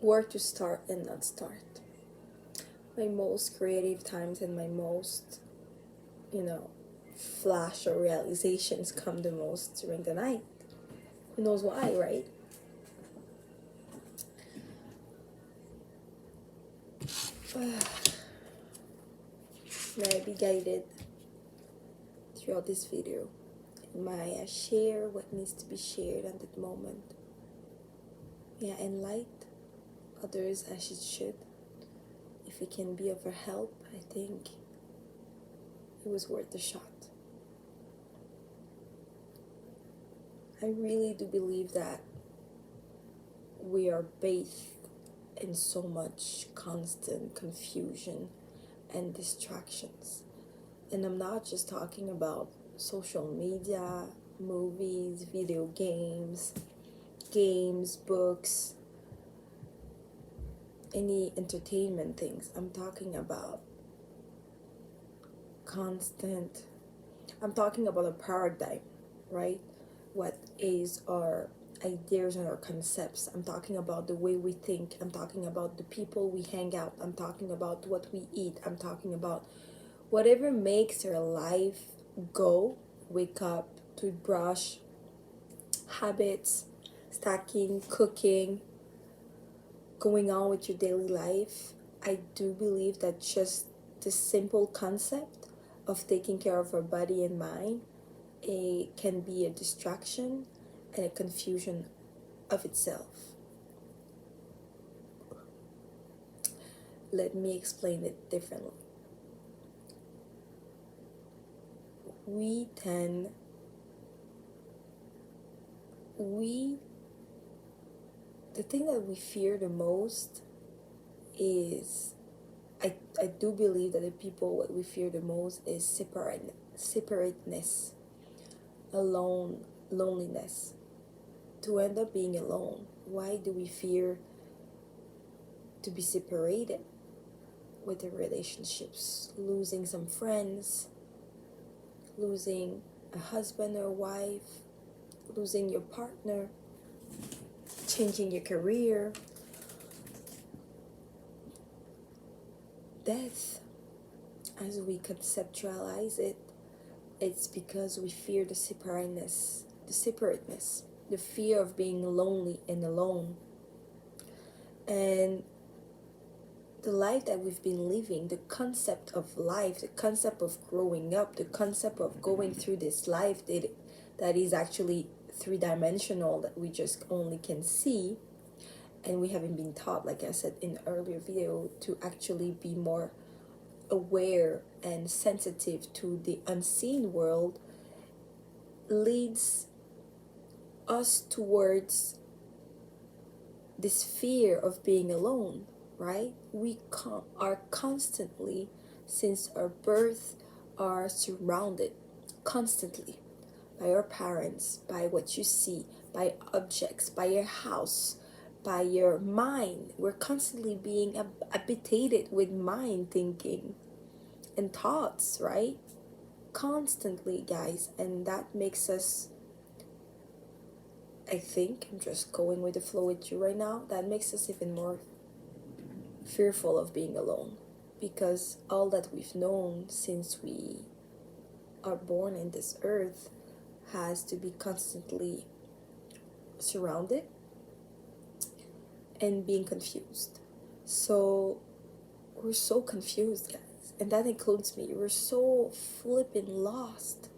where to start and not start. My most creative times and my most, you know, flash or realizations come the most during the night. Who knows why, right? May I be guided throughout this video. May I share what needs to be shared at that moment. May I enlighten others as it should. If it can be of a help, I think it was worth the shot. I really do believe that we are bathed in so much constant confusion and distractions. And I'm not just talking about social media, movies, video games, books, any entertainment things. I'm talking about I'm talking about a paradigm, right? What is our ideas and our concepts. I'm talking about the way we think. I'm talking about the people we hang out. I'm talking about what we eat. I'm talking about whatever makes our life go. Wake up, toothbrush, habits, stacking, cooking, going on with your daily life. I do believe that just the simple concept of taking care of our body and mind, it can be a distraction and a confusion of itself. Let me explain it differently. The thing that we fear the most is, I do believe that the people, what we fear the most is separateness, loneliness, to end up being alone. Why do we fear to be separated with the relationships? Losing some friends, losing a husband or wife, losing your partner, changing your career, death. As we conceptualize it, it's because we fear the separateness, the fear of being lonely and alone. And the life that we've been living, the concept of life, the concept of growing up, the concept of going through this life that is actually three-dimensional, that we just only can see, and we haven't been taught, like I said in the earlier video, to actually be more aware and sensitive to the unseen world, leads us towards this fear of being alone, right? We are constantly, since our birth, are surrounded constantly by our parents, by what you see, by objects, by your house, by your mind. We're constantly being habitated with mind thinking and thoughts, right? Constantly, guys. And that makes us, I think, I'm just going with the flow with you right now, that makes us even more fearful of being alone, because all that we've known since we are born in this earth has to be constantly surrounded and being confused. So we're so confused, guys, and that includes me. We're so flippin' lost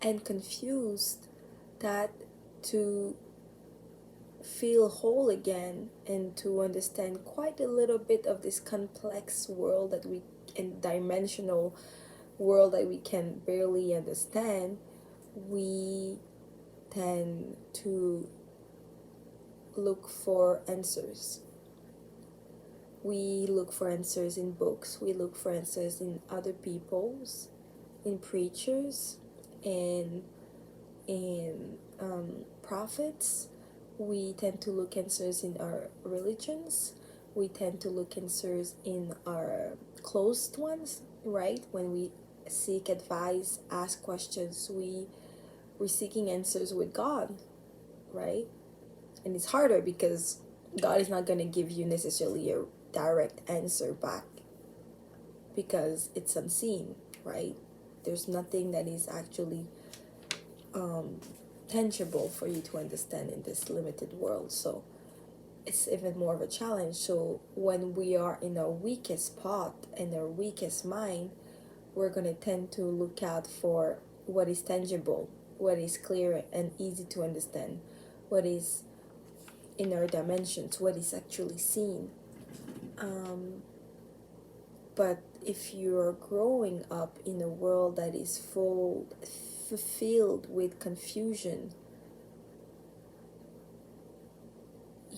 and confused that to feel whole again and to understand quite a little bit of this complex world and dimensional world that we can barely understand, we tend to look for answers. We look for answers in books, we look for answers in other people's, in preachers, and in prophets. We tend to look answers in our religions. We tend to look answers in our closed ones, right? When we seek advice, ask questions, we're seeking answers with God, right? And it's harder because God is not going to give you necessarily a direct answer back because it's unseen, right? There's nothing that is actually um, tangible for you to understand in this limited world. So it's even more of a challenge. So when we are in our weakest spot and our weakest mind, we're going to tend to look out for what is tangible, what is clear and easy to understand, what is in our dimensions, what is actually seen. Um, but if you're growing up in a world that is filled with confusion,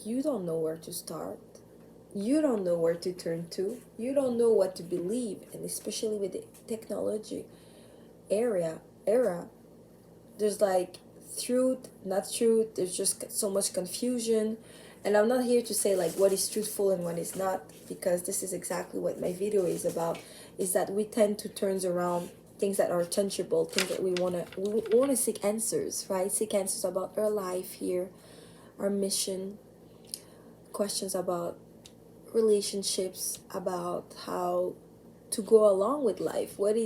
you don't know where to start. You don't know where to turn to. You don't know what to believe, and especially with the technology era, there's like truth, not truth. There's just so much confusion, and I'm not here to say like what is truthful and what is not, because this is exactly what my video is about. Is that we tend to turn around things that are tangible, things that we wanna seek answers, right? Seek answers about our life here, our mission, questions about relationships, about how to go along with life. What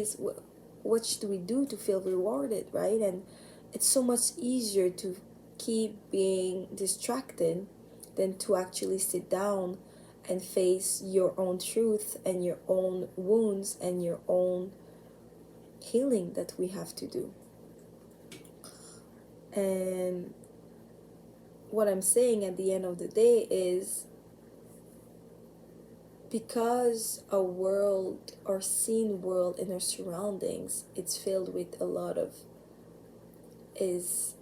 should we do to feel rewarded, right? And it's so much easier to keep being distracted than to actually sit down and face your own truth and your own wounds and your own healing that we have to do. And what I'm saying at the end of the day is, because our seen world and our surroundings, it's filled with a lot of, is,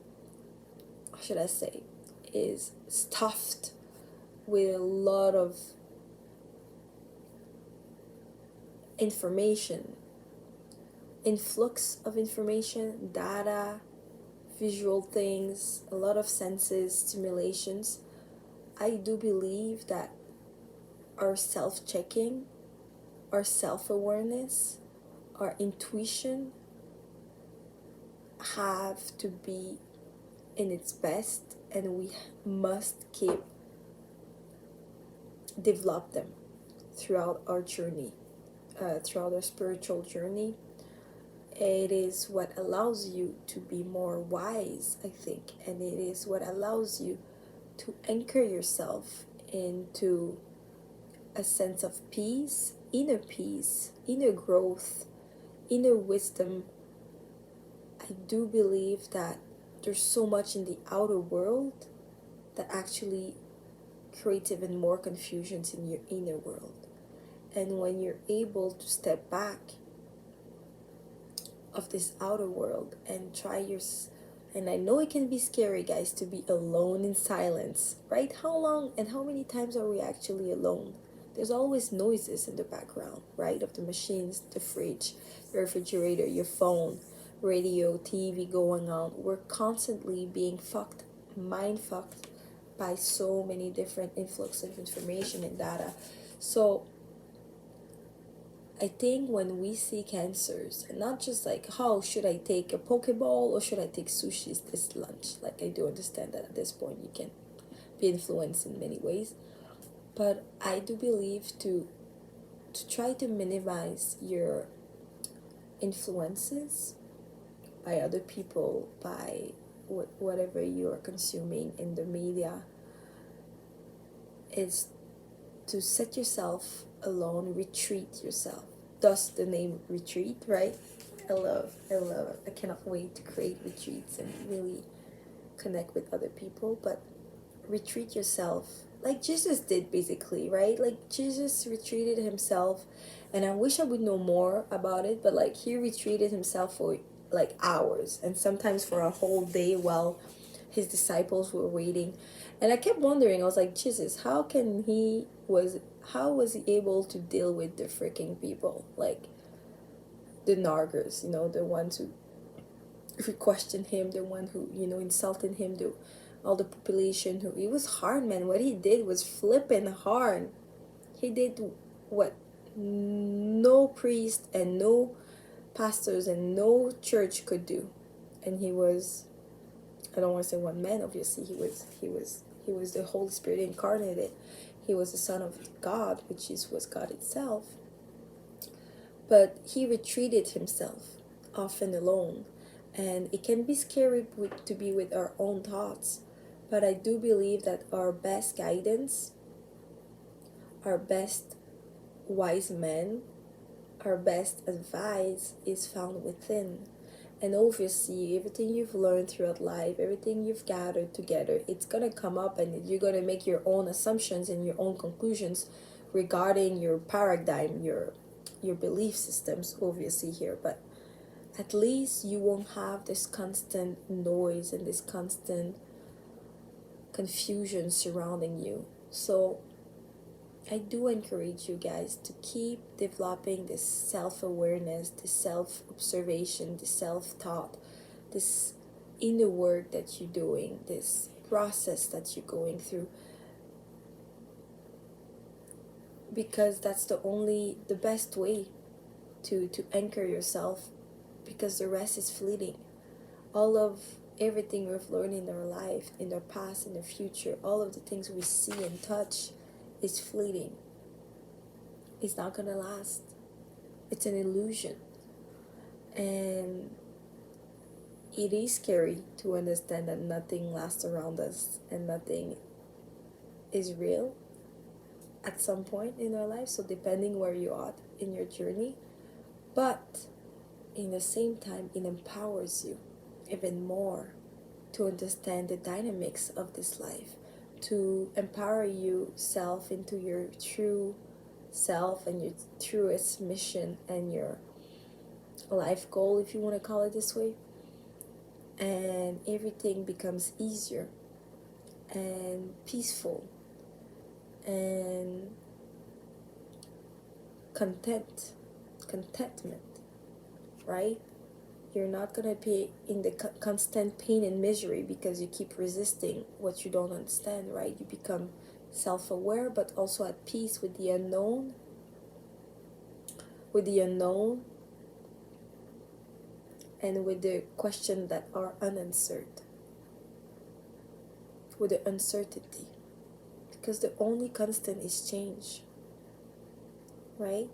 how should I say, is stuffed with a lot of information, influx of information, data, visual things, a lot of senses, stimulations. I do believe that our self-checking, our self-awareness, our intuition have to be in its best, and we must keep develop them throughout our journey, throughout our spiritual journey. It is what allows you to be more wise, I think, and it is what allows you to anchor yourself into a sense of peace, inner growth, inner wisdom. I do believe that there's so much in the outer world that actually creates even more confusions in your inner world. And when you're able to step back of this outer world and try your, and I know it can be scary, guys, to be alone in silence, right? How long and how many times are we actually alone? There's always noises in the background, right? Of the machines, the fridge, the refrigerator, your phone, radio, TV going on. We're constantly being mind fucked by so many different influx of information and data. So I think when we seek answers, and not just like, how should I take a Pokeball or should I take sushi this lunch? Like, I do understand that at this point you can be influenced in many ways. But I do believe to try to minimize your influences by other people, by whatever you are consuming in the media, is to set yourself alone, retreat yourself. Thus the name retreat, right? I cannot wait to create retreats and really connect with other people. But retreat yourself like Jesus did, basically, right? Like Jesus retreated himself, and I wish I would know more about it, but like he retreated himself for like hours and sometimes for a whole day while his disciples were waiting. And I kept wondering, I was like, Jesus, how was he able to deal with the freaking people, like the nargers, the ones who questioned him, the one who insulted him, all the population. Who It was hard, man. What he did was flipping hard. He did what no priest and no pastors and no church could do, and he was I don't want to say one man, obviously. He was the Holy Spirit incarnated. He was the Son of God, which was God itself. But he retreated himself, often alone. And it can be scary to be with our own thoughts. But I do believe that our best guidance, our best wise men, our best advice is found within. And obviously, everything you've learned throughout life, everything you've gathered together, it's going to come up and you're going to make your own assumptions and your own conclusions regarding your paradigm, your belief systems, obviously, here. But at least you won't have this constant noise and this constant confusion surrounding you. So I do encourage you guys to keep developing this self-awareness, this self-observation, this self-thought, this inner work that you're doing, this process that you're going through, because that's the best way to anchor yourself, because the rest is fleeting. All of everything we've learned in our life, in our past, in the future, all of the things we see and touch is fleeting. It's not gonna last. It's an illusion. And it is scary to understand that nothing lasts around us and nothing is real at some point in our life. So depending where you are in your journey, but in the same time, it empowers you even more to understand the dynamics of this life, to empower you self into your true self and your truest mission and your life goal, if you want to call it this way. And everything becomes easier and peaceful and contentment, right? You're not going to be in the constant pain and misery because you keep resisting what you don't understand, right? You become self-aware, but also at peace with the unknown, and with the questions that are unanswered, with the uncertainty, because the only constant is change, right?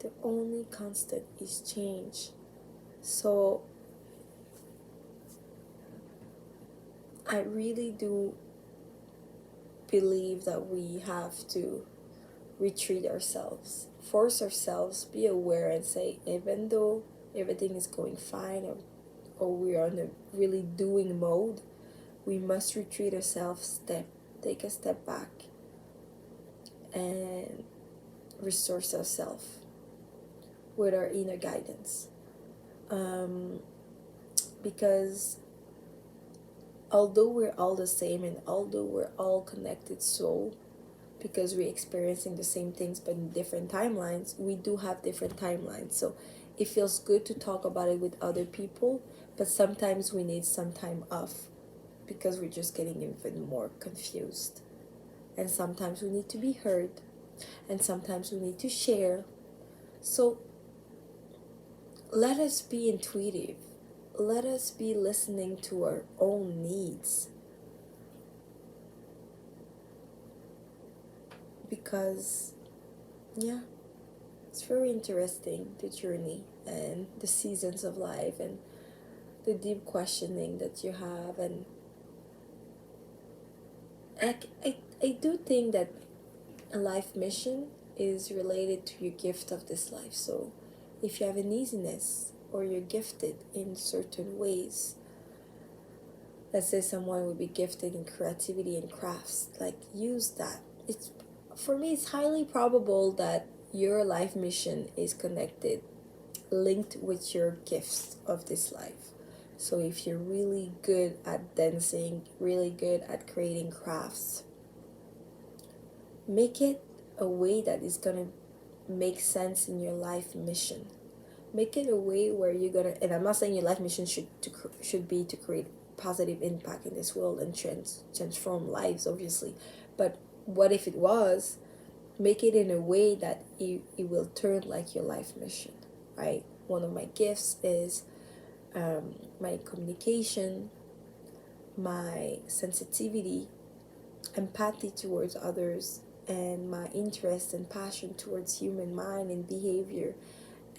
The only constant is change. So I really do believe that we have to retreat ourselves, force ourselves, be aware and say, even though everything is going fine, or we are in a really doing mode, we must retreat ourselves, take a step back and resource ourselves with our inner guidance. Because although we're all the same and although we're all connected soul, because we're experiencing the same things but in different timelines, we do have different timelines. So it feels good to talk about it with other people, but sometimes we need some time off because we're just getting even more confused. And sometimes we need to be heard, and sometimes we need to share. So let us be intuitive. Let us be listening to our own needs. Because, yeah, it's very interesting, the journey and the seasons of life and the deep questioning that you have. And I do think that a life mission is related to your gift of this life. So if you have an easiness or you're gifted in certain ways, let's say someone would be gifted in creativity and crafts, like use that. It's, for me, it's highly probable that your life mission is connected, linked with your gifts of this life. So if you're really good at dancing, really good at creating crafts, make it a way that is gonna make sense in your life mission. Make it a way where you're gonna, and I'm not saying your life mission should be to create positive impact in this world and transform lives, obviously. But what if it was? Make it in a way that it will turn like your life mission, right? One of my gifts is my communication, my sensitivity, empathy towards others, and my interest and passion towards human mind and behavior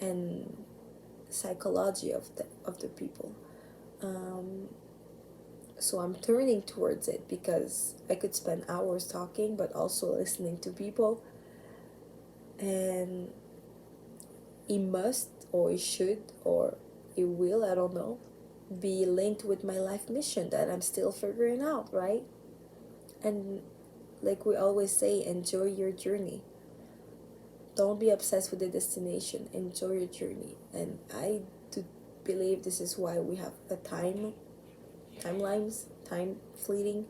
and psychology of the people. Um, so I'm turning towards it because I could spend hours talking, but also listening to people, and it must or it should or it will, I don't know, be linked with my life mission that I'm still figuring out, right? And like we always say, enjoy your journey. Don't be obsessed with the destination. Enjoy your journey. And I do believe this is why we have a timelines, time fleeting.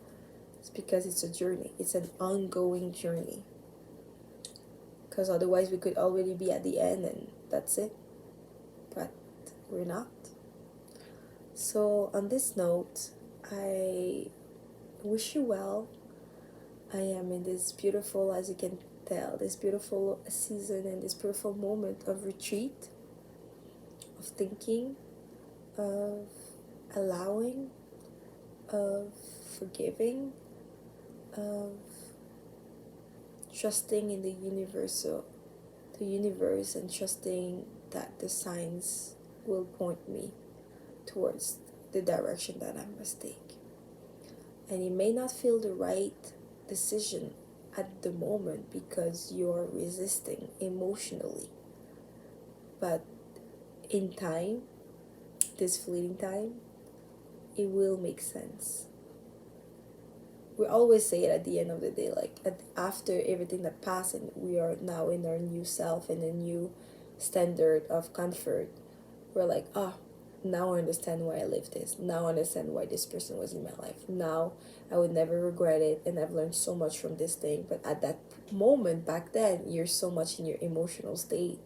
It's because it's a journey. It's an ongoing journey. Because otherwise we could already be at the end and that's it. But we're not. So on this note, I wish you well. I am in this beautiful, as you can tell, this beautiful season and this beautiful moment of retreat, of thinking, of allowing, of forgiving, of trusting in the universe, and trusting that the signs will point me towards the direction that I must take. And it may not feel the right decision at the moment because you're resisting emotionally, but in time, this fleeting time, it will make sense. We always say it at the end of the day, like after everything that passed and we are now in our new self and a new standard of comfort, we're like, now I understand why I lived this. Now I understand why this person was in my life. Now I would never regret it, and I've learned so much from this thing. But at that moment back then, you're so much in your emotional state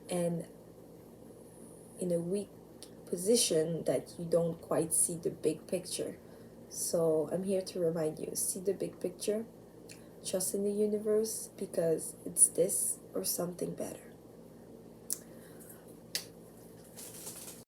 and in a weak position that you don't quite see the big picture. So I'm here to remind you, see the big picture, trust in the universe, because it's this or something better.